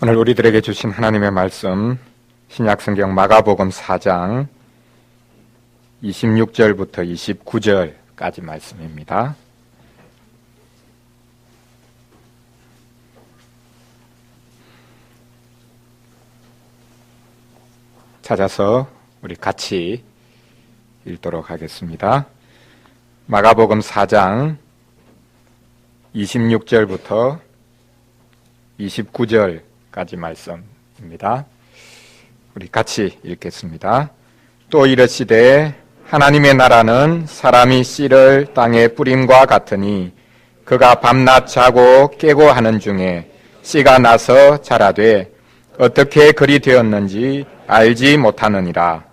오늘 우리들에게 주신 하나님의 말씀, 신약성경 마가복음 4장 26절부터 29절까지 말씀입니다. 찾아서 우리 같이 읽도록 하겠습니다. 마가복음 4장 26절부터 29절까지 말씀입니다. 우리 같이 읽겠습니다. 또 이르시되 하나님의 나라는 사람이 씨를 땅에 뿌림과 같으니 그가 밤낮 자고 깨고 하는 중에 씨가 나서 자라되 어떻게 그리 되었는지 알지 못하느니라.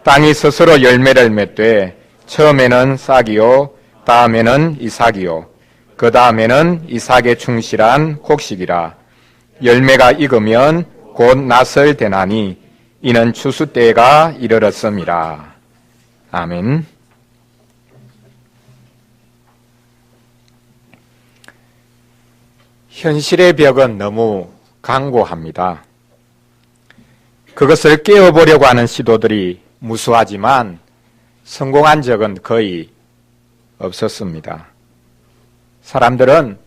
땅이 스스로 열매를 맺되 처음에는 싹이요 다음에는 이삭이요 그 다음에는 이삭에 충실한 곡식이라. 열매가 익으면 곧 낫을 대나니 이는 추수 때가 이르렀음이라. 아멘. 현실의 벽은 너무 강고합니다. 그것을 깨워보려고 하는 시도들이 무수하지만 성공한 적은 거의 없었습니다. 사람들은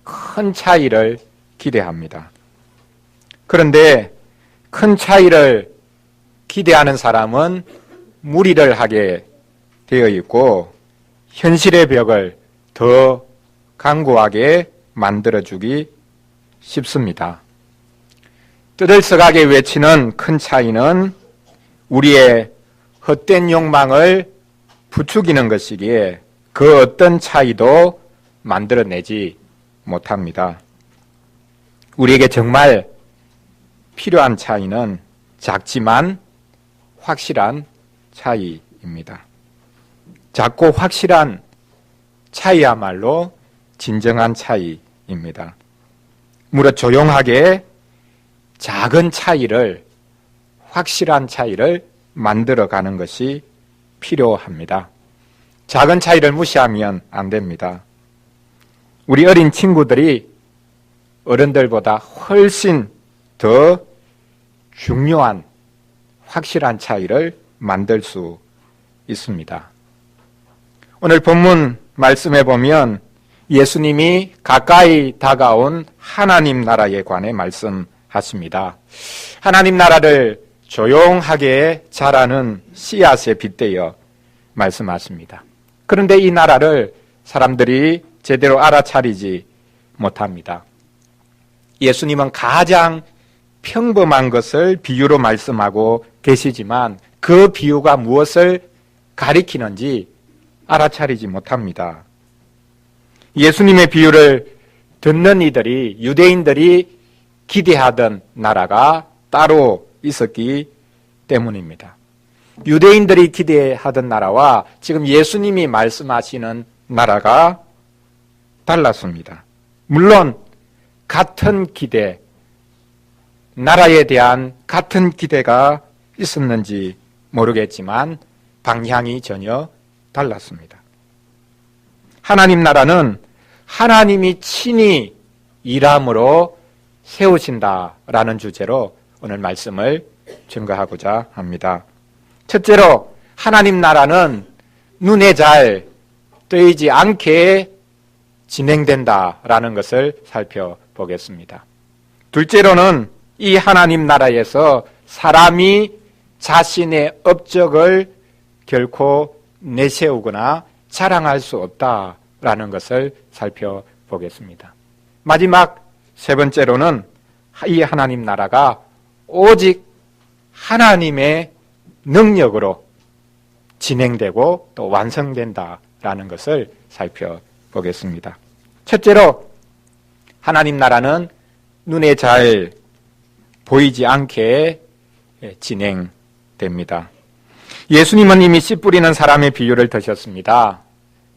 큰 차이를 기대합니다. 그런데 큰 차이를 기대하는 사람은 무리를 하게 되어 있고 현실의 벽을 더 강고하게 만들어주기 쉽습니다. 뜨들썩하게 외치는 큰 차이는 우리의 헛된 욕망을 부추기는 것이기에 그 어떤 차이도 만들어내지 못합니다. 우리에게 정말 필요한 차이는 작지만 확실한 차이입니다. 작고 확실한 차이야말로 진정한 차이입니다. 무려 조용하게 작은 차이를, 확실한 차이를 만들어가는 것이 필요합니다. 작은 차이를 무시하면 안 됩니다. 우리 어린 친구들이 어른들보다 훨씬 더 중요한 확실한 차이를 만들 수 있습니다. 오늘 본문 말씀에 보면 예수님이 가까이 다가온 하나님 나라에 관해 말씀하십니다. 하나님 나라를 조용하게 자라는 씨앗에 빗대어 말씀하십니다. 그런데 이 나라를 사람들이 제대로 알아차리지 못합니다. 예수님은 가장 평범한 것을 비유로 말씀하고 계시지만 그 비유가 무엇을 가리키는지 알아차리지 못합니다. 예수님의 비유를 듣는 이들이, 유대인들이 기대하던 나라가 따로 있었기 때문입니다. 유대인들이 기대하던 나라와 지금 예수님이 말씀하시는 나라가 달랐습니다. 물론 같은 기대, 나라에 대한 같은 기대가 있었는지 모르겠지만 방향이 전혀 달랐습니다. 하나님 나라는 하나님이 친히 일함으로 세우신다라는 주제로 오늘 말씀을 증거하고자 합니다. 첫째로 하나님 나라는 눈에 잘 뜨이지 않게 진행된다라는 것을 살펴보겠습니다. 둘째로는 이 하나님 나라에서 사람이 자신의 업적을 결코 내세우거나 자랑할 수 없다라는 것을 살펴보겠습니다. 마지막 세 번째로는 이 하나님 나라가 오직 하나님의 능력으로 진행되고 또 완성된다라는 것을 살펴보겠습니다. 첫째로 하나님 나라는 눈에 잘 보이지 않게 진행됩니다. 예수님은 이미 씨 뿌리는 사람의 비유를 드셨습니다.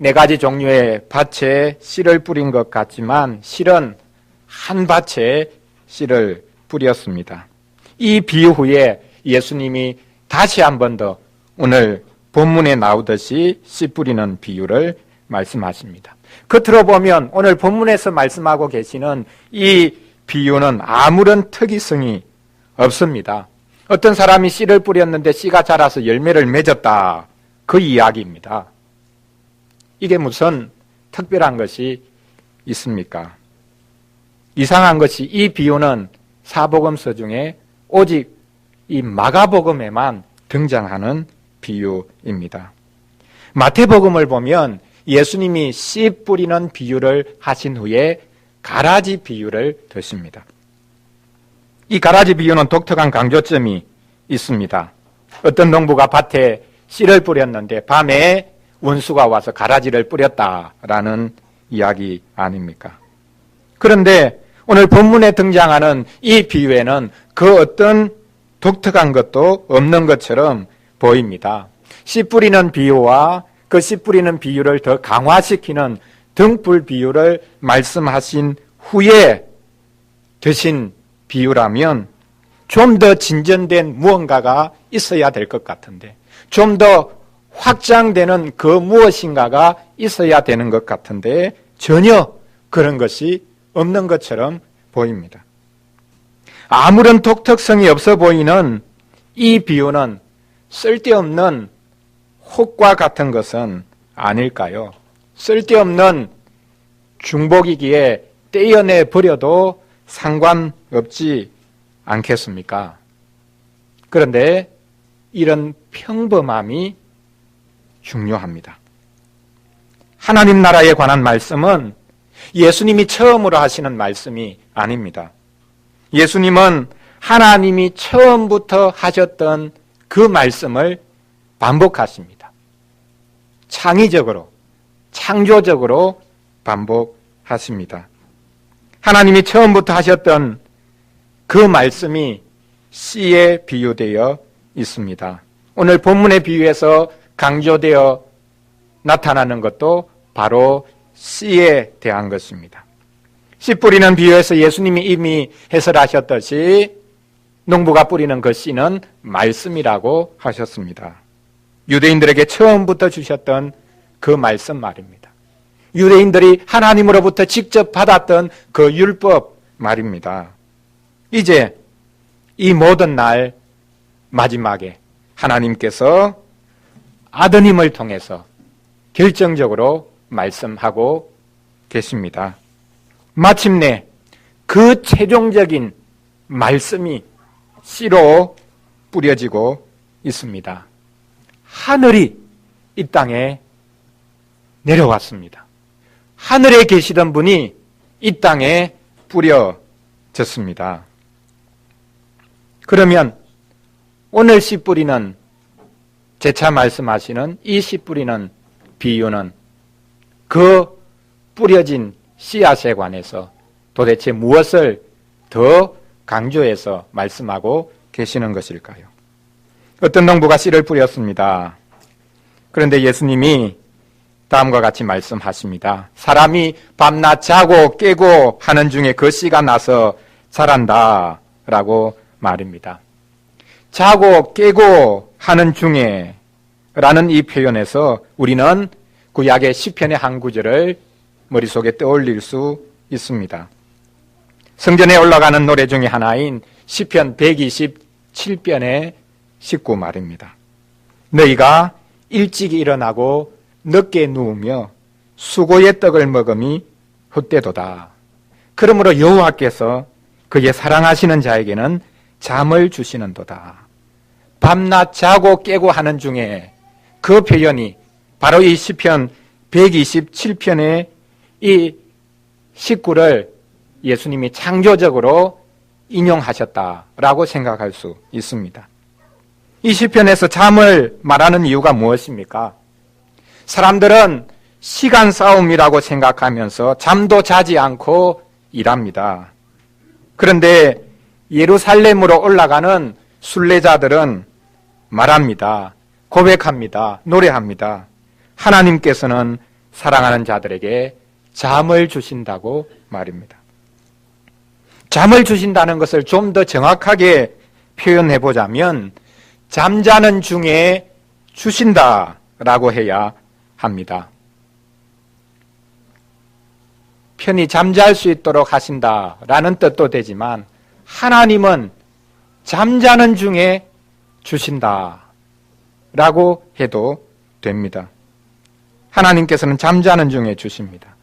4가지 종류의 밭에 씨를 뿌린 것 같지만 실은 한 밭에 씨를 뿌렸습니다. 이 비유 후에 예수님이 다시 한 번 더 오늘 본문에 나오듯이 씨 뿌리는 비유를 말씀하십니다. 겉으로 보면 오늘 본문에서 말씀하고 계시는 이 비유는 아무런 특이성이 없습니다. 어떤 사람이 씨를 뿌렸는데 씨가 자라서 열매를 맺었다. 그 이야기입니다. 이게 무슨 특별한 것이 있습니까? 이상한 것이 이 비유는 사복음서 중에 오직 이 마가복음에만 등장하는 비유입니다. 마태복음을 보면 예수님이 씨 뿌리는 비유를 하신 후에 가라지 비유를 드십니다. 이 가라지 비유는 독특한 강조점이 있습니다. 어떤 농부가 밭에 씨를 뿌렸는데 밤에 원수가 와서 가라지를 뿌렸다라는 이야기 아닙니까? 그런데 오늘 본문에 등장하는 이 비유에는 그 어떤 독특한 것도 없는 것처럼 보입니다. 씨 뿌리는 비유와 그 씨 뿌리는 비유를 더 강화시키는 등불 비유를 말씀하신 후에 드신 비유라면 좀 더 진전된 무언가가 있어야 될 것 같은데, 좀 더 확장되는 그 무엇인가가 있어야 되는 것 같은데 전혀 그런 것이 없는 것처럼 보입니다. 아무런 독특성이 없어 보이는 이 비유는 쓸데없는 혹과 같은 것은 아닐까요? 쓸데없는 중복이기에 떼어내 버려도 상관없지 않겠습니까? 그런데 이런 평범함이 중요합니다. 하나님 나라에 관한 말씀은 예수님이 처음으로 하시는 말씀이 아닙니다. 예수님은 하나님이 처음부터 하셨던 그 말씀을 반복하십니다. 창의적으로, 창조적으로 반복하십니다. 하나님이 처음부터 하셨던 그 말씀이 씨에 비유되어 있습니다. 오늘 본문의 비유에서 강조되어 나타나는 것도 바로 씨에 대한 것입니다. 씨 뿌리는 비유에서 예수님이 이미 해설하셨듯이 농부가 뿌리는 그 씨는 말씀이라고 하셨습니다. 유대인들에게 처음부터 주셨던 그 말씀 말입니다. 유대인들이 하나님으로부터 직접 받았던 그 율법 말입니다. 이제 이 모든 날 마지막에 하나님께서 아드님을 통해서 결정적으로 말씀하고 계십니다. 마침내 그 최종적인 말씀이 씨로 뿌려지고 있습니다. 하늘이 이 땅에 내려왔습니다. 하늘에 계시던 분이 이 땅에 뿌려졌습니다. 그러면 오늘 씨 뿌리는, 재차 말씀하시는 이 씨 뿌리는 비유는 그 뿌려진 씨앗에 관해서 도대체 무엇을 더 강조해서 말씀하고 계시는 것일까요? 어떤 농부가 씨를 뿌렸습니다. 그런데 예수님이 다음과 같이 말씀하십니다. 사람이 밤낮 자고 깨고 하는 중에 그 씨가 나서 자란다 라고 말입니다. 자고 깨고 하는 중에 라는 이 표현에서 우리는 구약의 시편의 한 구절을 머릿속에 떠올릴 수 있습니다. 성전에 올라가는 노래 중에 하나인 시편 127편의 19 말입니다. 너희가 일찍 일어나고 늦게 누우며 수고의 떡을 먹음이 헛되도다. 그러므로 여호와께서 그의 사랑하시는 자에게는 잠을 주시는도다. 밤낮 자고 깨고 하는 중에 그 표현이 바로 이 시편 127편의 이 19를 예수님이 창조적으로 인용하셨다라고 생각할 수 있습니다. 이 시편에서 잠을 말하는 이유가 무엇입니까? 사람들은 시간 싸움이라고 생각하면서 잠도 자지 않고 일합니다. 그런데 예루살렘으로 올라가는 순례자들은 말합니다. 고백합니다. 노래합니다. 하나님께서는 사랑하는 자들에게 잠을 주신다고 말입니다. 잠을 주신다는 것을 좀 더 정확하게 표현해 보자면 잠자는 중에 주신다라고 해야 합니다. 편히 잠잘 수 있도록 하신다라는 뜻도 되지만 하나님은 잠자는 중에 주신다라고 해도 됩니다. 하나님께서는 잠자는 중에 주십니다.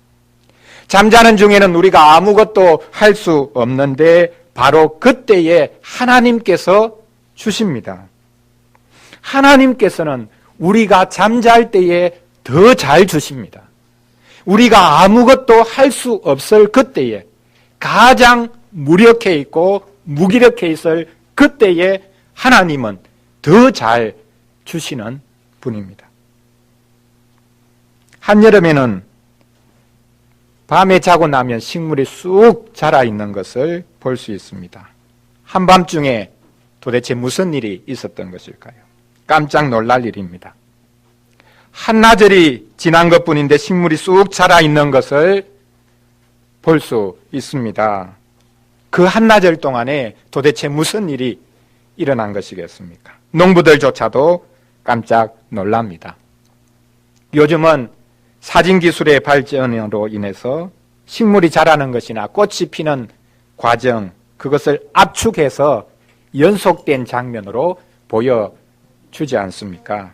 잠자는 중에는 우리가 아무것도 할 수 없는데 바로 그때에 하나님께서 주십니다. 하나님께서는 우리가 잠잘 때에 더 잘 주십니다. 우리가 아무것도 할 수 없을 그때에 가장 무력해 있고 무기력해 있을 그때에 하나님은 더 잘 주시는 분입니다. 한여름에는 밤에 자고 나면 식물이 쑥 자라 있는 것을 볼 수 있습니다. 한밤중에 도대체 무슨 일이 있었던 것일까요? 깜짝 놀랄 일입니다. 한나절이 지난 것뿐인데 식물이 쑥 자라 있는 것을 볼 수 있습니다. 그 한나절 동안에 도대체 무슨 일이 일어난 것이겠습니까? 농부들조차도 깜짝 놀랍니다. 요즘은 사진기술의 발전으로 인해서 식물이 자라는 것이나 꽃이 피는 과정, 그것을 압축해서 연속된 장면으로 보여주지 않습니까?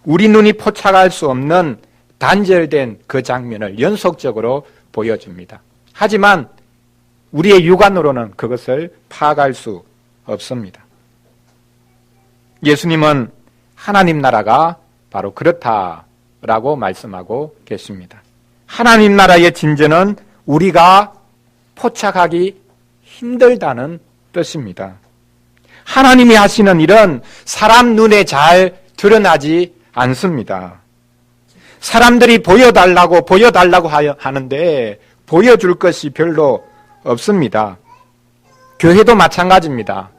우리 눈이 포착할 수 없는 단절된 그 장면을 연속적으로 보여줍니다. 하지만 우리의 육안으로는 그것을 파악할 수 없습니다. 예수님은 하나님 나라가 바로 그렇다라고 말씀하고 계십니다. 하나님 나라의 진전은 우리가 포착하기 힘들다는 뜻입니다. 하나님이 하시는 일은 사람 눈에 잘 드러나지 않습니다. 사람들이 보여달라고 하는데 보여줄 것이 별로 없습니다. 교회도 마찬가지입니다.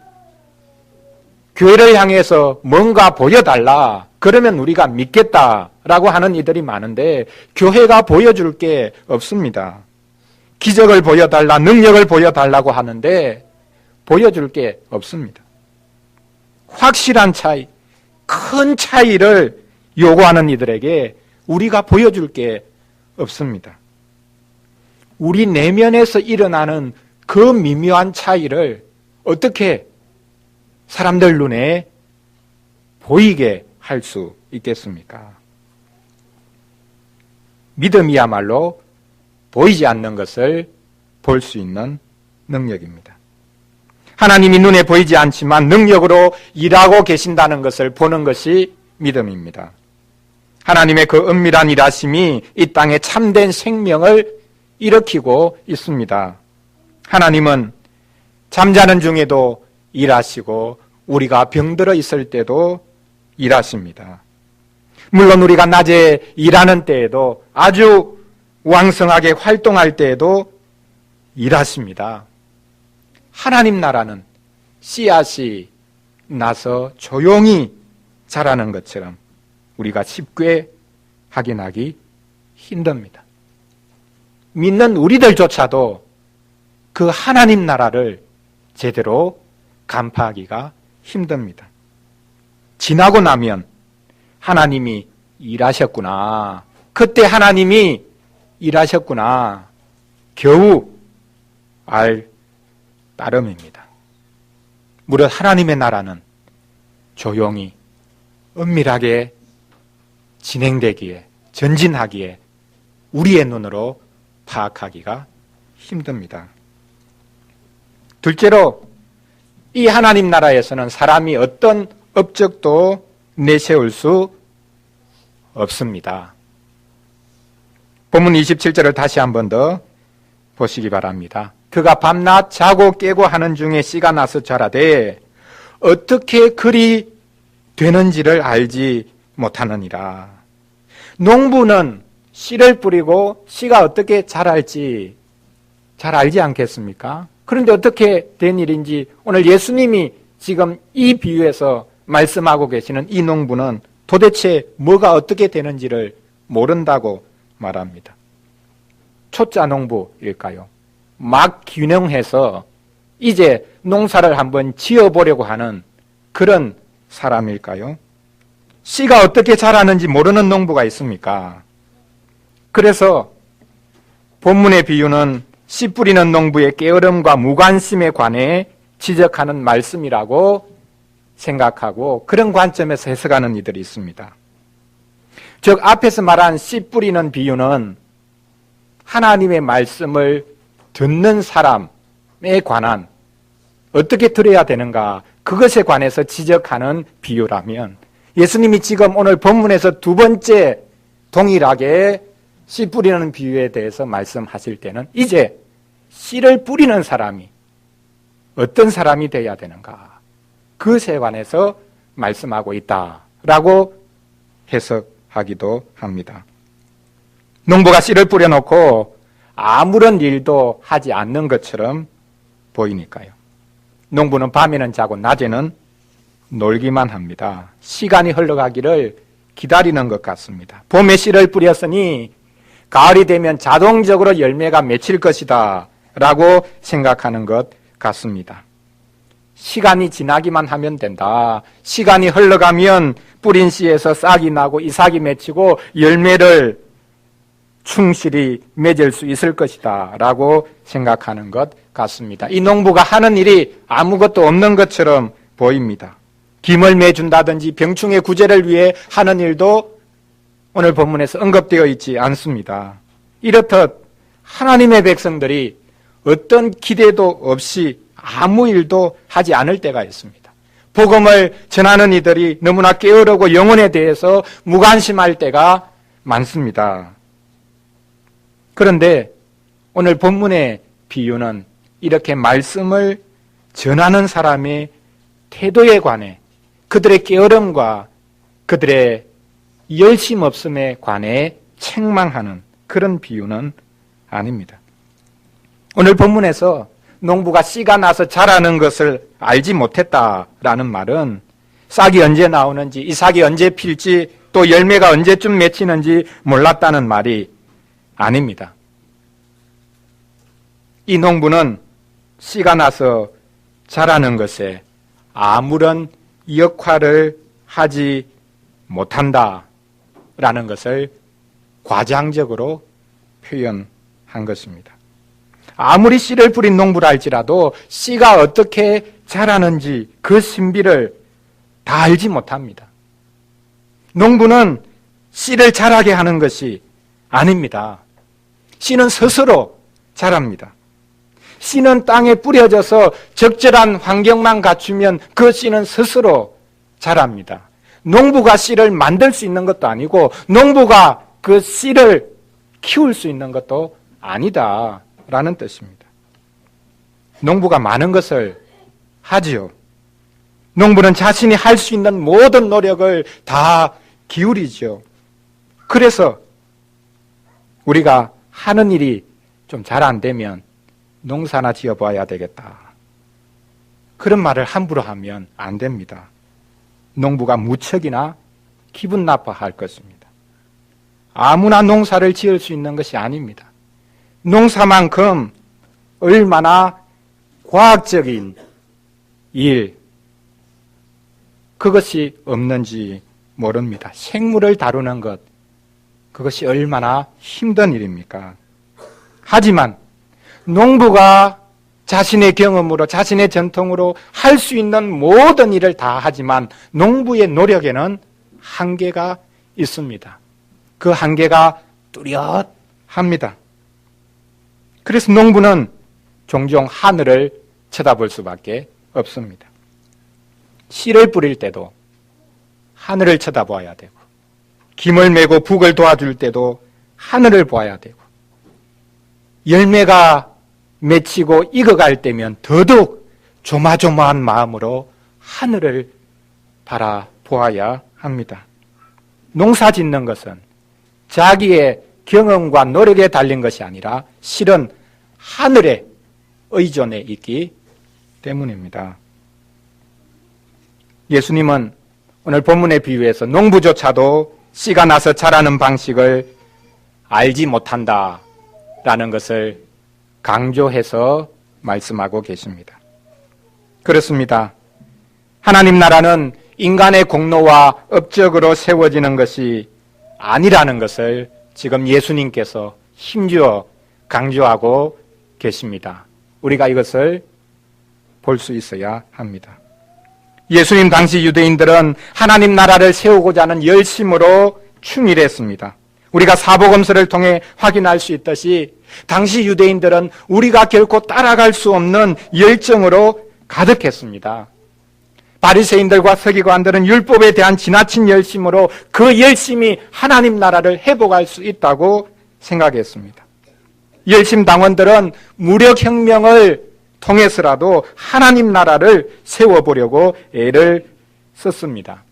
교회를 향해서 뭔가 보여달라, 그러면 우리가 믿겠다라고 하는 이들이 많은데 교회가 보여줄 게 없습니다. 기적을 보여달라, 능력을 보여달라고 하는데 보여줄 게 없습니다. 확실한 차이, 큰 차이를 요구하는 이들에게 우리가 보여줄 게 없습니다. 우리 내면에서 일어나는 그 미묘한 차이를 어떻게 사람들 눈에 보이게 할 수 있겠습니까? 믿음이야말로 보이지 않는 것을 볼 수 있는 능력입니다. 하나님이 눈에 보이지 않지만 능력으로 일하고 계신다는 것을 보는 것이 믿음입니다. 하나님의 그 은밀한 일하심이 이 땅에 참된 생명을 일으키고 있습니다. 하나님은 잠자는 중에도 일하시고 우리가 병들어 있을 때도 일하십니다. 물론 우리가 낮에 일하는 때에도 아주 왕성하게 활동할 때에도 일하십니다. 하나님 나라는 씨앗이 나서 조용히 자라는 것처럼 우리가 쉽게 확인하기 힘듭니다. 믿는 우리들조차도 그 하나님 나라를 제대로 간파하기가 힘듭니다. 지나고 나면 하나님이 일하셨구나, 그때 하나님이 일하셨구나, 겨우 알 따름입니다. 무릇 하나님의 나라는 조용히 은밀하게 진행되기에, 전진하기에 우리의 눈으로 파악하기가 힘듭니다. 둘째로 이 하나님 나라에서는 사람이 어떤 업적도 내세울 수 없습니다. 본문 27절을 다시 한 번 더 보시기 바랍니다. 그가 밤낮 자고 깨고 하는 중에 씨가 나서 자라되 어떻게 그리 되는지를 알지 못하느니라. 농부는 씨를 뿌리고 씨가 어떻게 자랄지 잘 알지 않겠습니까? 그런데 어떻게 된 일인지 오늘 예수님이 지금 이 비유에서 말씀하고 계시는 이 농부는 도대체 뭐가 어떻게 되는지를 모른다고 말합니다. 초짜 농부일까요? 막 균형해서 이제 농사를 한번 지어보려고 하는 그런 사람일까요? 씨가 어떻게 자라는지 모르는 농부가 있습니까? 그래서 본문의 비유는 씨 뿌리는 농부의 게으름과 무관심에 관해 지적하는 말씀이라고 생각하고 그런 관점에서 해석하는 이들이 있습니다. 즉 앞에서 말한 씨 뿌리는 비유는 하나님의 말씀을 듣는 사람에 관한 어떻게 들어야 되는가 그것에 관해서 지적하는 비유라면 예수님이 지금 오늘 본문에서 두 번째 동일하게 씨 뿌리는 비유에 대해서 말씀하실 때는 이제 씨를 뿌리는 사람이 어떤 사람이 되어야 되는가 그것에 관해서 말씀하고 있다라고 해석하기도 합니다. 농부가 씨를 뿌려놓고 아무런 일도 하지 않는 것처럼 보이니까요. 농부는 밤에는 자고 낮에는 놀기만 합니다. 시간이 흘러가기를 기다리는 것 같습니다. 봄에 씨를 뿌렸으니 가을이 되면 자동적으로 열매가 맺힐 것이다 라고 생각하는 것 같습니다. 시간이 지나기만 하면 된다. 시간이 흘러가면 뿌린 씨에서 싹이 나고 이삭이 맺히고 열매를 충실히 맺을 수 있을 것이다 라고 생각하는 것 같습니다. 이 농부가 하는 일이 아무것도 없는 것처럼 보입니다. 김을 매준다든지 병충해 구제를 위해 하는 일도 오늘 본문에서 언급되어 있지 않습니다. 이렇듯 하나님의 백성들이 어떤 기대도 없이 아무 일도 하지 않을 때가 있습니다. 복음을 전하는 이들이 너무나 게으르고 영혼에 대해서 무관심할 때가 많습니다. 그런데 오늘 본문의 비유는 이렇게 말씀을 전하는 사람의 태도에 관해 그들의 게으름과 그들의 열심 없음에 관해 책망하는 그런 비유는 아닙니다. 오늘 본문에서 농부가 씨가 나서 자라는 것을 알지 못했다라는 말은 싹이 언제 나오는지 이삭이 언제 필지 또 열매가 언제쯤 맺히는지 몰랐다는 말이 아닙니다. 이 농부는 씨가 나서 자라는 것에 아무런 역할을 하지 못한다라는 것을 과장적으로 표현한 것입니다. 아무리 씨를 뿌린 농부라 할지라도 씨가 어떻게 자라는지 그 신비를 다 알지 못합니다. 농부는 씨를 자라게 하는 것이 아닙니다. 씨는 스스로 자랍니다. 씨는 땅에 뿌려져서 적절한 환경만 갖추면 그 씨는 스스로 자랍니다. 농부가 씨를 만들 수 있는 것도 아니고 농부가 그 씨를 키울 수 있는 것도 아니다라는 뜻입니다. 농부가 많은 것을 하지요. 농부는 자신이 할 수 있는 모든 노력을 다 기울이죠. 그래서 우리가 하는 일이 좀 잘 안 되면 농사나 지어봐야 되겠다. 그런 말을 함부로 하면 안 됩니다. 농부가 무척이나 기분 나빠할 것입니다. 아무나 농사를 지을 수 있는 것이 아닙니다. 농사만큼 얼마나 과학적인 일, 그것이 없는지 모릅니다. 생물을 다루는 것, 그것이 얼마나 힘든 일입니까? 하지만 농부가 자신의 경험으로 자신의 전통으로 할 수 있는 모든 일을 다 하지만 농부의 노력에는 한계가 있습니다. 그 한계가 뚜렷합니다. 그래서 농부는 종종 하늘을 쳐다볼 수밖에 없습니다. 씨를 뿌릴 때도 하늘을 쳐다봐야 되고 김을 메고 북을 도와줄 때도 하늘을 보아야 되고 열매가 맺히고 익어갈 때면 더더욱 조마조마한 마음으로 하늘을 바라보아야 합니다. 농사 짓는 것은 자기의 경험과 노력에 달린 것이 아니라 실은 하늘에 의존해 있기 때문입니다. 예수님은 오늘 본문의 비유에서 농부조차도 씨가 나서 자라는 방식을 알지 못한다라는 것을 강조해서 말씀하고 계십니다. 그렇습니다. 하나님 나라는 인간의 공로와 업적으로 세워지는 것이 아니라는 것을 지금 예수님께서 힘주어 강조하고 계십니다. 우리가 이것을 볼 수 있어야 합니다. 예수님 당시 유대인들은 하나님 나라를 세우고자 하는 열심으로 충실했습니다. 우리가 사복음서를 통해 확인할 수 있듯이 당시 유대인들은 우리가 결코 따라갈 수 없는 열정으로 가득했습니다. 바리새인들과 서기관들은 율법에 대한 지나친 열심으로 그 열심이 하나님 나라를 회복할 수 있다고 생각했습니다. 열심 당원들은 무력혁명을 통해서라도 하나님 나라를 세워보려고 애를 썼습니다.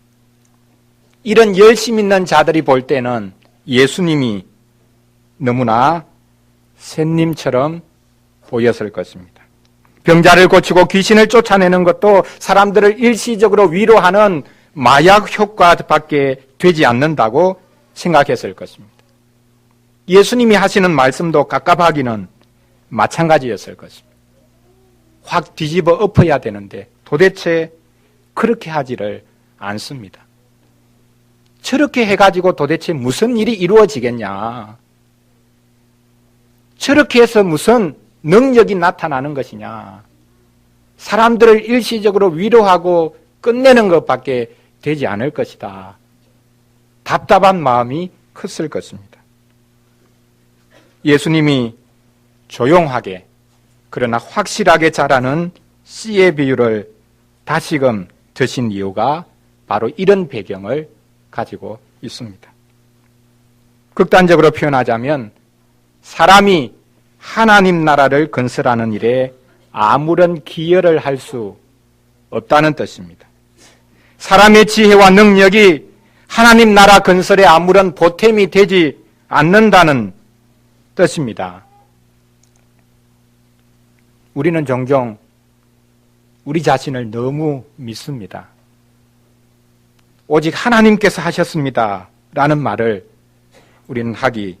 이런 열심 있는 자들이 볼 때는 예수님이 너무나 샌님처럼 보였을 것입니다. 병자를 고치고 귀신을 쫓아내는 것도 사람들을 일시적으로 위로하는 마약 효과밖에 되지 않는다고 생각했을 것입니다. 예수님이 하시는 말씀도 갑갑하기는 마찬가지였을 것입니다. 확 뒤집어 엎어야 되는데 도대체 그렇게 하지를 않습니다. 저렇게 해가지고 도대체 무슨 일이 이루어지겠냐? 저렇게 해서 무슨 능력이 나타나는 것이냐? 사람들을 일시적으로 위로하고 끝내는 것밖에 되지 않을 것이다. 답답한 마음이 컸을 것입니다. 예수님이 조용하게 그러나 확실하게 자라는 씨의 비유를 다시금 드신 이유가 바로 이런 배경을 가지고 있습니다. 극단적으로 표현하자면 사람이 하나님 나라를 건설하는 일에 아무런 기여를 할 수 없다는 뜻입니다. 사람의 지혜와 능력이 하나님 나라 건설에 아무런 보탬이 되지 않는다는 뜻입니다. 우리는 종종 우리 자신을 너무 믿습니다. 오직 하나님께서 하셨습니다 라는 말을 우리는 하기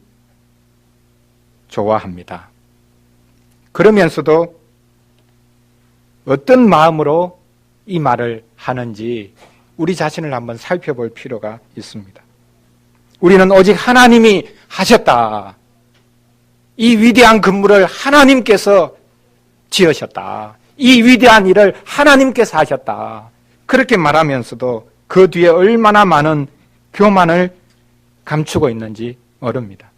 좋아합니다. 그러면서도 어떤 마음으로 이 말을 하는지 우리 자신을 한번 살펴볼 필요가 있습니다. 우리는 오직 하나님이 하셨다. 이 위대한 건물을 하나님께서 지으셨다. 이 위대한 일을 하나님께서 하셨다. 그렇게 말하면서도 그 뒤에 얼마나 많은 교만을 감추고 있는지 모릅니다.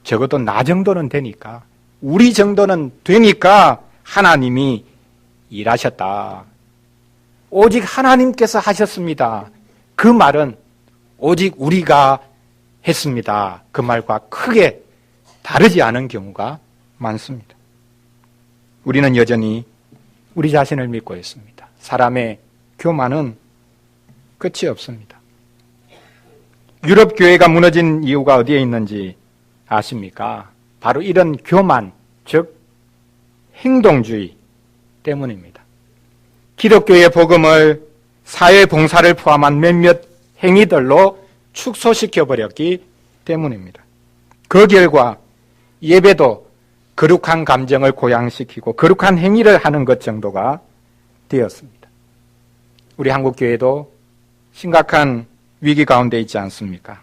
적어도 나 정도는 되니까, 우리 정도는 되니까 하나님이 일하셨다. 오직 하나님께서 하셨습니다. 그 말은 오직 우리가 했습니다. 그 말과 크게 다르지 않은 경우가 많습니다. 우리는 여전히 우리 자신을 믿고 있습니다. 사람의 교만은 끝이 없습니다. 유럽 교회가 무너진 이유가 어디에 있는지 아십니까? 바로 이런 교만, 즉 행동주의 때문입니다. 기독교의 복음을 사회봉사를 포함한 몇몇 행위들로 축소시켜버렸기 때문입니다. 그 결과 예배도 거룩한 감정을 고양시키고 거룩한 행위를 하는 것 정도가 되었습니다. 우리 한국교회도 심각한 위기 가운데 있지 않습니까?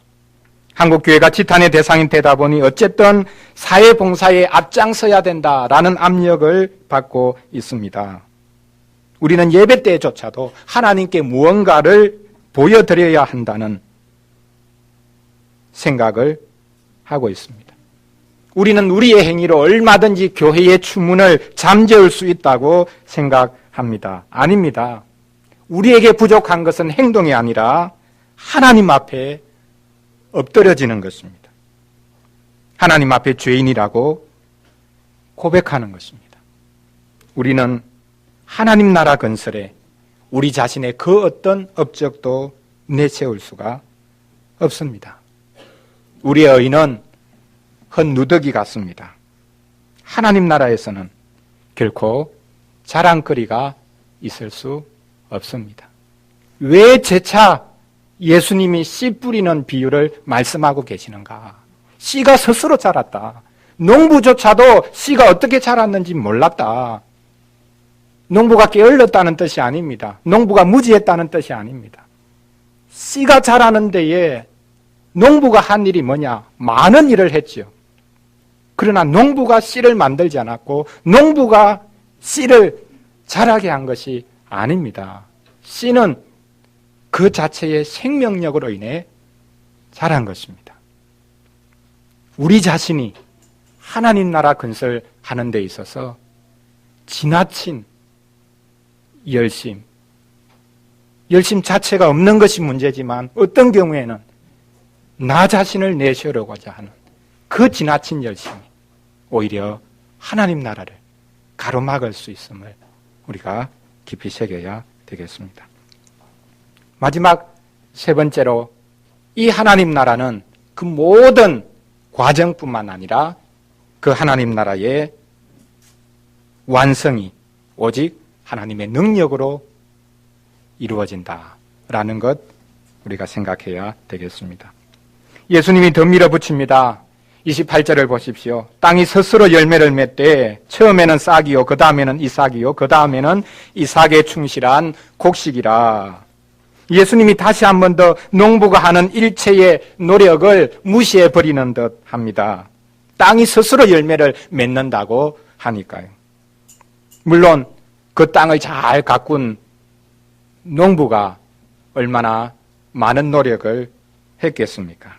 한국교회가 지탄의 대상이 되다 보니 어쨌든 사회봉사에 앞장서야 된다라는 압력을 받고 있습니다. 우리는 예배 때조차도 하나님께 무언가를 보여드려야 한다는 생각을 하고 있습니다. 우리는 우리의 행위로 얼마든지 교회의 추문을 잠재울 수 있다고 생각합니다. 아닙니다. 우리에게 부족한 것은 행동이 아니라 하나님 앞에 엎드려지는 것입니다. 하나님 앞에 죄인이라고 고백하는 것입니다. 우리는 하나님 나라 건설에 우리 자신의 그 어떤 업적도 내세울 수가 없습니다. 우리의 의는 헛누더기 같습니다. 하나님 나라에서는 결코 자랑거리가 있을 수 없습니다. 왜 재차 예수님이 씨 뿌리는 비유를 말씀하고 계시는가? 씨가 스스로 자랐다. 농부조차도 씨가 어떻게 자랐는지 몰랐다. 농부가 게을렀다는 뜻이 아닙니다. 농부가 무지했다는 뜻이 아닙니다. 씨가 자라는 데에 농부가 한 일이 뭐냐? 많은 일을 했죠. 그러나 농부가 씨를 만들지 않았고 농부가 씨를 자라게 한 것이 아닙니다. 씨는 그 자체의 생명력으로 인해 자란 것입니다. 우리 자신이 하나님 나라 건설하는 데 있어서 지나친 열심 자체가 없는 것이 문제지만 어떤 경우에는 나 자신을 내세우려고자 하는 그 지나친 열심이 오히려 하나님 나라를 가로막을 수 있음을 우리가 깊이 새겨야 되겠습니다. 마지막 세 번째로 이 하나님 나라는 그 모든 과정뿐만 아니라 그 하나님 나라의 완성이 오직 하나님의 능력으로 이루어진다라는 것 우리가 생각해야 되겠습니다. 예수님이 더 밀어붙입니다. 28절을 보십시오. 땅이 스스로 열매를 맺되 처음에는 싹이요 그 다음에는 이삭이요 그 다음에는 이삭에 충실한 곡식이라. 예수님이 다시 한 번 더 농부가 하는 일체의 노력을 무시해버리는 듯 합니다. 땅이 스스로 열매를 맺는다고 하니까요. 물론 그 땅을 잘 가꾼 농부가 얼마나 많은 노력을 했겠습니까?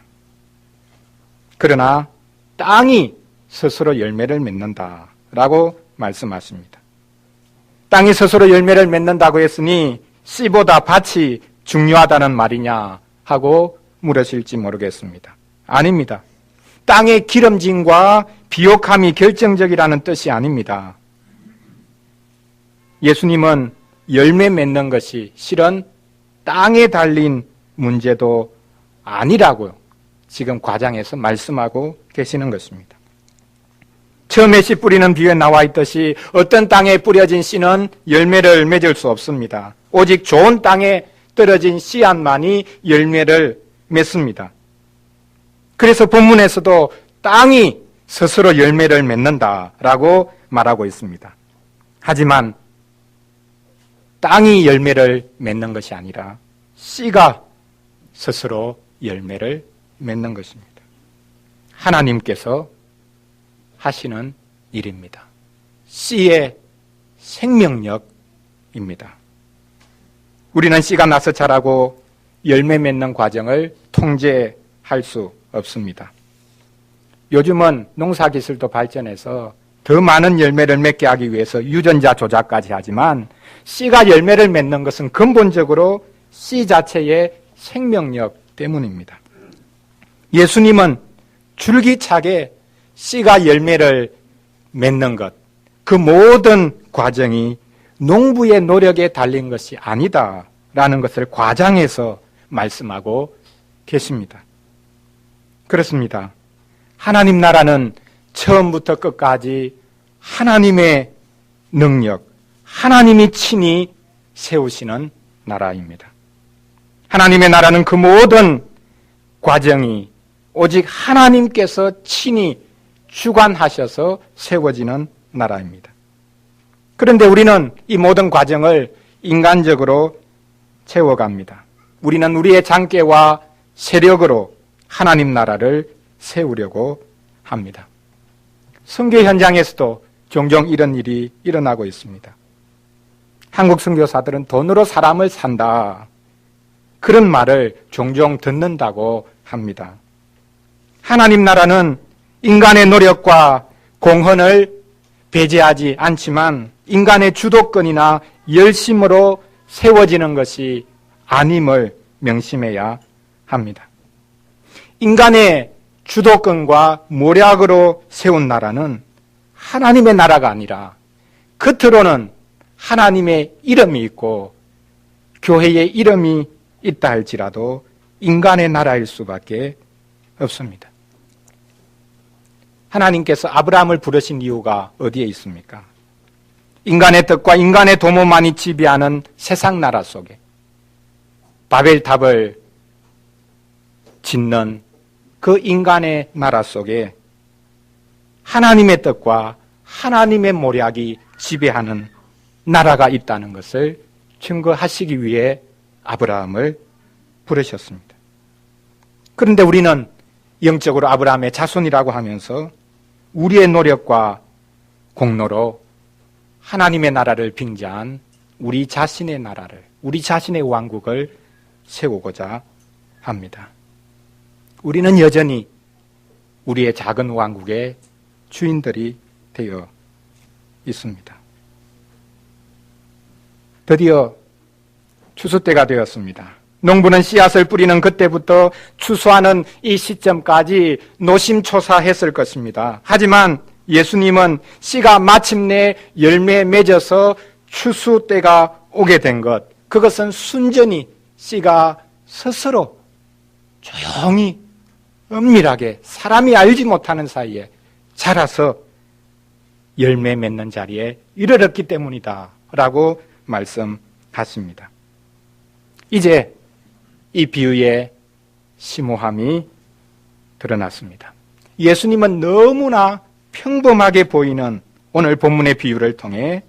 그러나 땅이 스스로 열매를 맺는다라고 말씀하십니다. 땅이 스스로 열매를 맺는다고 했으니 씨보다 밭이 중요하다는 말이냐 하고 물으실지 모르겠습니다. 아닙니다. 땅의 기름짐과 비옥함이 결정적이라는 뜻이 아닙니다. 예수님은 열매 맺는 것이 실은 땅에 달린 문제도 아니라고 지금 과장해서 말씀하고 계시는 것입니다. 처음에 씨 뿌리는 비유에 나와 있듯이 어떤 땅에 뿌려진 씨는 열매를 맺을 수 없습니다. 오직 좋은 땅에 떨어진 씨앗만이 열매를 맺습니다. 그래서 본문에서도 땅이 스스로 열매를 맺는다라고 말하고 있습니다. 하지만 땅이 열매를 맺는 것이 아니라 씨가 스스로 열매를 맺는 것입니다. 하나님께서 하시는 일입니다. 씨의 생명력입니다. 우리는 씨가 나서 자라고 열매 맺는 과정을 통제할 수 없습니다. 요즘은 농사기술도 발전해서 더 많은 열매를 맺게 하기 위해서 유전자 조작까지 하지만 씨가 열매를 맺는 것은 근본적으로 씨 자체의 생명력 때문입니다. 예수님은 줄기차게 씨가 열매를 맺는 것, 그 모든 과정이 농부의 노력에 달린 것이 아니다라는 것을 과장해서 말씀하고 계십니다. 그렇습니다. 하나님 나라는 처음부터 끝까지 하나님의 능력, 하나님이 친히 세우시는 나라입니다. 하나님의 나라는 그 모든 과정이 오직 하나님께서 친히 주관하셔서 세워지는 나라입니다. 그런데 우리는 이 모든 과정을 인간적으로 채워갑니다. 우리는 우리의 장깨와 세력으로 하나님 나라를 세우려고 합니다. 선교 현장에서도 종종 이런 일이 일어나고 있습니다. 한국 선교사들은 돈으로 사람을 산다. 그런 말을 종종 듣는다고 합니다. 하나님 나라는 인간의 노력과 공헌을 배제하지 않지만 인간의 주도권이나 열심으로 세워지는 것이 아님을 명심해야 합니다. 인간의 주도권과 모략으로 세운 나라는 하나님의 나라가 아니라 겉으로는 하나님의 이름이 있고 교회의 이름이 있다 할지라도 인간의 나라일 수밖에 없습니다. 하나님께서 아브라함을 부르신 이유가 어디에 있습니까? 인간의 뜻과 인간의 도모만이 지배하는 세상 나라 속에 바벨탑을 짓는 그 인간의 나라 속에 하나님의 뜻과 하나님의 모략이 지배하는 나라가 있다는 것을 증거하시기 위해 아브라함을 부르셨습니다. 그런데 우리는 영적으로 아브라함의 자손이라고 하면서 우리의 노력과 공로로 하나님의 나라를 빙자한 우리 자신의 나라를, 우리 자신의 왕국을 세우고자 합니다. 우리는 여전히 우리의 작은 왕국의 주인들이 되어 있습니다. 드디어 추수 때가 되었습니다. 농부는 씨앗을 뿌리는 그때부터 추수하는 이 시점까지 노심초사했을 것입니다. 하지만 예수님은 씨가 마침내 열매 맺어서 추수 때가 오게 된 것, 그것은 순전히 씨가 스스로 조용히 은밀하게 사람이 알지 못하는 사이에 자라서 열매 맺는 자리에 이르렀기 때문이다 라고 말씀하십니다. 이제 이 비유의 심오함이 드러났습니다. 예수님은 너무나 평범하게 보이는 오늘 본문의 비유를 통해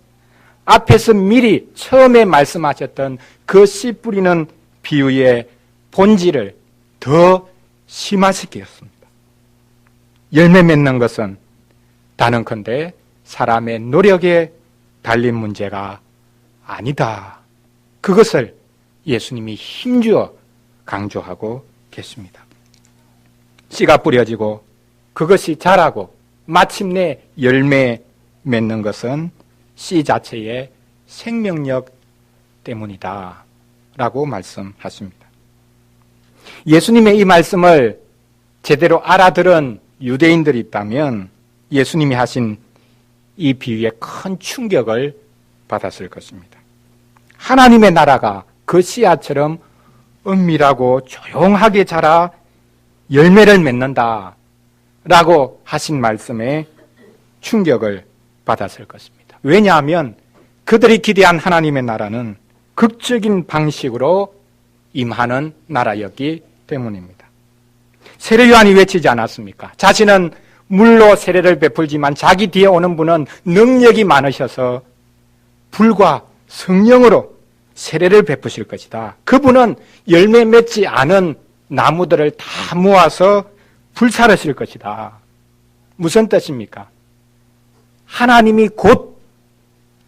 앞에서 미리 처음에 말씀하셨던 그 씨 뿌리는 비유의 본질을 더 심화시켰습니다. 열매 맺는 것은 단언컨대 사람의 노력에 달린 문제가 아니다. 그것을 예수님이 힘주어 강조하고 계십니다. 씨가 뿌려지고 그것이 자라고 마침내 열매 맺는 것은 씨 자체의 생명력 때문이다 라고 말씀하십니다. 예수님의 이 말씀을 제대로 알아들은 유대인들이 있다면 예수님이 하신 이 비유에 큰 충격을 받았을 것입니다. 하나님의 나라가 그 씨앗처럼 은밀하고 조용하게 자라 열매를 맺는다 라고 하신 말씀에 충격을 받았을 것입니다. 왜냐하면 그들이 기대한 하나님의 나라는 극적인 방식으로 임하는 나라였기 때문입니다. 세례 요한이 외치지 않았습니까? 자신은 물로 세례를 베풀지만 자기 뒤에 오는 분은 능력이 많으셔서 불과 성령으로 세례를 베푸실 것이다. 그분은 열매 맺지 않은 나무들을 다 모아서 불사르실 것이다. 무슨 뜻입니까? 하나님이 곧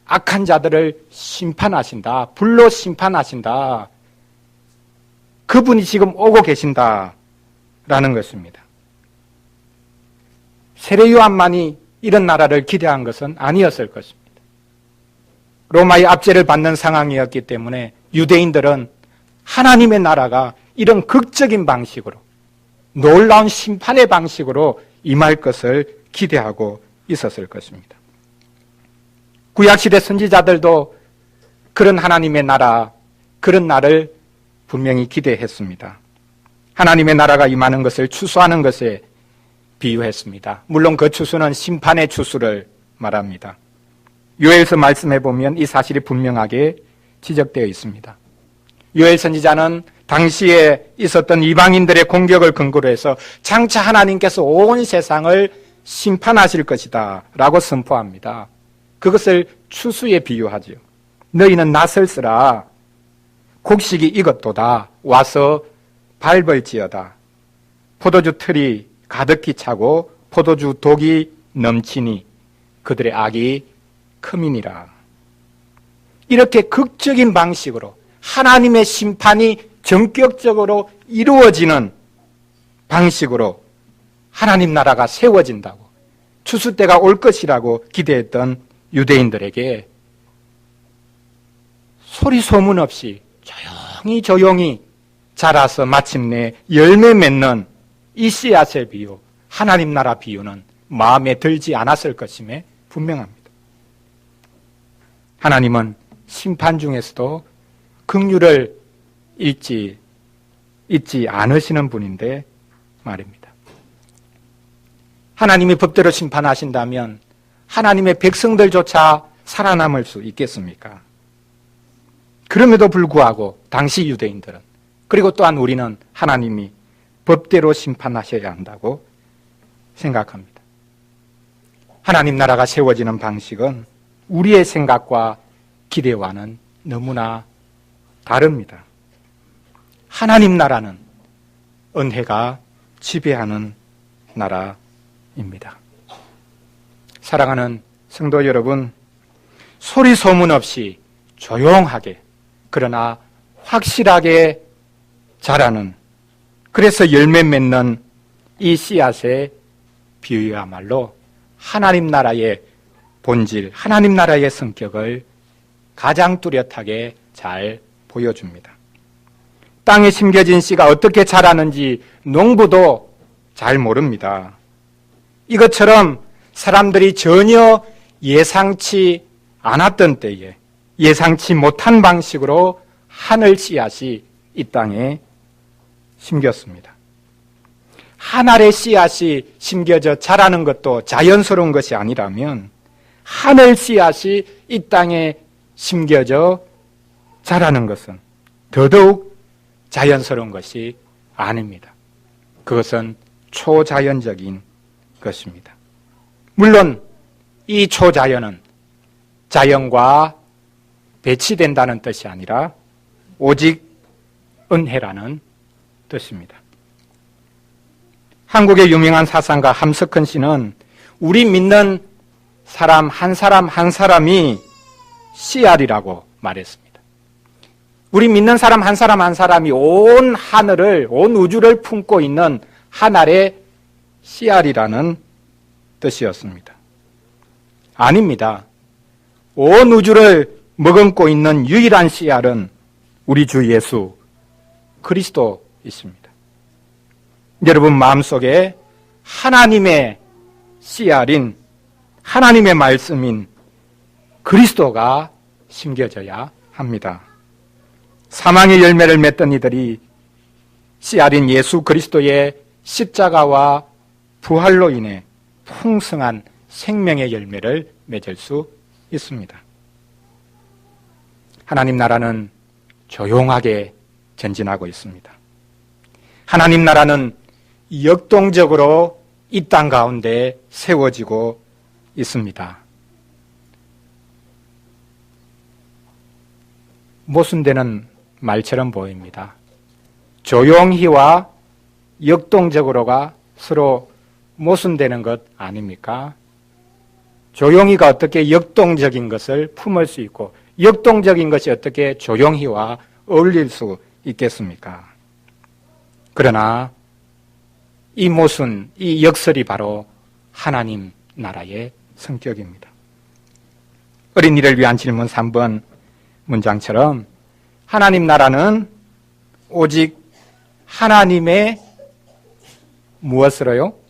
악한 자들을 심판하신다. 불로 심판하신다. 그분이 지금 오고 계신다라는 것입니다. 세례 요한만이 이런 나라를 기대한 것은 아니었을 것입니다. 로마의 압제를 받는 상황이었기 때문에 유대인들은 하나님의 나라가 이런 극적인 방식으로 놀라운 심판의 방식으로 임할 것을 기대하고 있었을 것입니다. 구약시대 선지자들도 그런 하나님의 나라, 그런 날을 분명히 기대했습니다. 하나님의 나라가 임하는 것을 추수하는 것에 비유했습니다. 물론 그 추수는 심판의 추수를 말합니다. 요엘서 말씀해 보면 이 사실이 분명하게 지적되어 있습니다. 요엘 선지자는 당시에 있었던 이방인들의 공격을 근거로 해서 장차 하나님께서 온 세상을 심판하실 것이다 라고 선포합니다. 그것을 추수에 비유하죠. 너희는 낫을 쓰라. 곡식이 익었도다. 와서 밟을지어다. 포도주 틀이 가득히 차고 포도주 독이 넘치니 그들의 악이 크민이라. 이렇게 극적인 방식으로 하나님의 심판이 전격적으로 이루어지는 방식으로 하나님 나라가 세워진다고, 추수 때가 올 것이라고 기대했던 유대인들에게 소리 소문 없이 조용히 자라서 마침내 열매 맺는 이 씨앗의 비유, 하나님 나라 비유는 마음에 들지 않았을 것임에 분명합니다. 하나님은 심판 중에서도 긍휼을 잊지 않으시는 분인데 말입니다. 하나님이 법대로 심판하신다면 하나님의 백성들조차 살아남을 수 있겠습니까? 그럼에도 불구하고 당시 유대인들은, 그리고 또한 우리는 하나님이 법대로 심판하셔야 한다고 생각합니다. 하나님 나라가 세워지는 방식은 우리의 생각과 기대와는 너무나 다릅니다. 하나님 나라는 은혜가 지배하는 나라입니다. 사랑하는 성도 여러분, 소리 소문 없이 조용하게 그러나 확실하게 자라는, 그래서 열매 맺는 이 씨앗의 비유야말로 하나님 나라의 본질, 하나님 나라의 성격을 가장 뚜렷하게 잘 보여줍니다. 땅에 심겨진 씨가 어떻게 자라는지 농부도 잘 모릅니다. 이것처럼 사람들이 전혀 예상치 않았던 때에 예상치 못한 방식으로 하늘 씨앗이 이 땅에 심겼습니다. 한 알의 씨앗이 심겨져 자라는 것도 자연스러운 것이 아니라면 하늘 씨앗이 이 땅에 심겨져 자라는 것은 더더욱 자연스러운 것이 아닙니다. 그것은 초자연적인 것입니다. 물론 이 초자연은 자연과 배치된다는 뜻이 아니라 오직 은혜라는 뜻입니다. 한국의 유명한 사상가 함석헌 씨는 우리 믿는 사람 한 사람이 씨알이라고 말했습니다. 우리 믿는 사람 한 사람이 온 하늘을, 온 우주를 품고 있는 하나의 씨알이라는 뜻이었습니다. 아닙니다. 온 우주를 머금고 있는 유일한 씨알은 우리 주 예수 그리스도이십니다. 여러분 마음속에 하나님의 씨알인, 하나님의 말씀인 그리스도가 심겨져야 합니다. 사망의 열매를 맺던 이들이 씨알인 예수 그리스도의 십자가와 부활로 인해 풍성한 생명의 열매를 맺을 수 있습니다. 하나님 나라는 조용하게 전진하고 있습니다. 하나님 나라는 역동적으로 이 땅 가운데 세워지고 있습니다. 모순되는 말처럼 보입니다. 조용히와 역동적으로가 서로 모순되는 것 아닙니까? 조용히가 어떻게 역동적인 것을 품을 수 있고 역동적인 것이 어떻게 조용히와 어울릴 수 있겠습니까? 그러나 이 모순, 이 역설이 바로 하나님 나라의 성격입니다. 어린이를 위한 질문 3번 문장처럼 하나님 나라는 오직 하나님의 무엇으로요?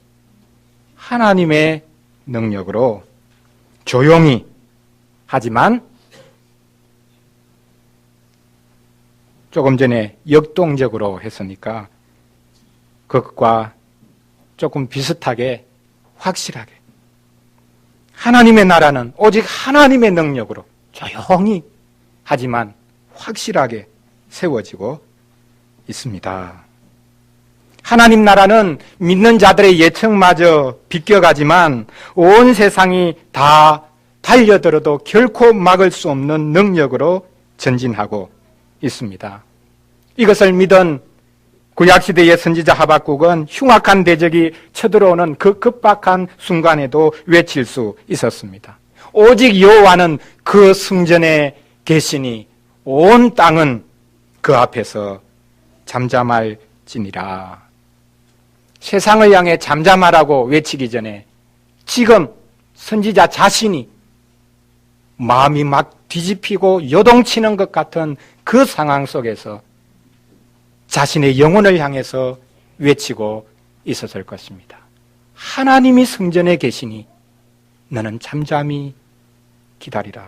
하나님의 능력으로 조용히 하지만 조금 전에 역동적으로 했으니까 그것과 조금 비슷하게 확실하게 하나님의 나라는 오직 하나님의 능력으로 조용히 하지만 확실하게 세워지고 있습니다. 하나님 나라는 믿는 자들의 예측마저 비껴가지만 온 세상이 다 달려들어도 결코 막을 수 없는 능력으로 전진하고 있습니다. 이것을 믿은 구약시대의 선지자 하박국은 흉악한 대적이 쳐들어오는 그 급박한 순간에도 외칠 수 있었습니다. 오직 여호와는 그 승전에 계시니 온 땅은 그 앞에서 잠잠할지니라. 세상을 향해 잠잠하라고 외치기 전에 지금 선지자 자신이 마음이 막 뒤집히고 요동치는 것 같은 그 상황 속에서 자신의 영혼을 향해서 외치고 있었을 것입니다. 하나님이 성전에 계시니 너는 잠잠히 기다리라.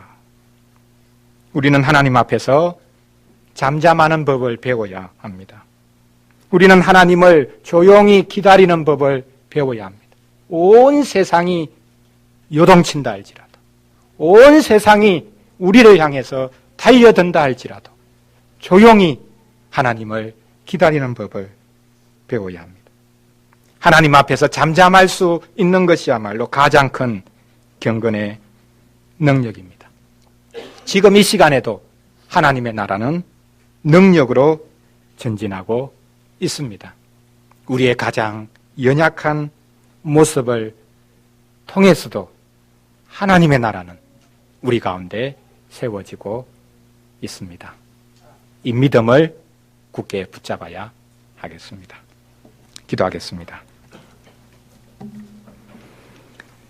우리는 하나님 앞에서 잠잠하는 법을 배워야 합니다. 우리는 하나님을 조용히 기다리는 법을 배워야 합니다. 온 세상이 요동친다 할지라도, 온 세상이 우리를 향해서 달려든다 할지라도 조용히 하나님을 기다리는 법을 배워야 합니다. 하나님 앞에서 잠잠할 수 있는 것이야말로 가장 큰 경건의 능력입니다. 지금 이 시간에도 하나님의 나라는 능력으로 전진하고 있습니다. 우리의 가장 연약한 모습을 통해서도 하나님의 나라는 우리 가운데 세워지고 있습니다. 이 믿음을 굳게 붙잡아야 하겠습니다. 기도하겠습니다.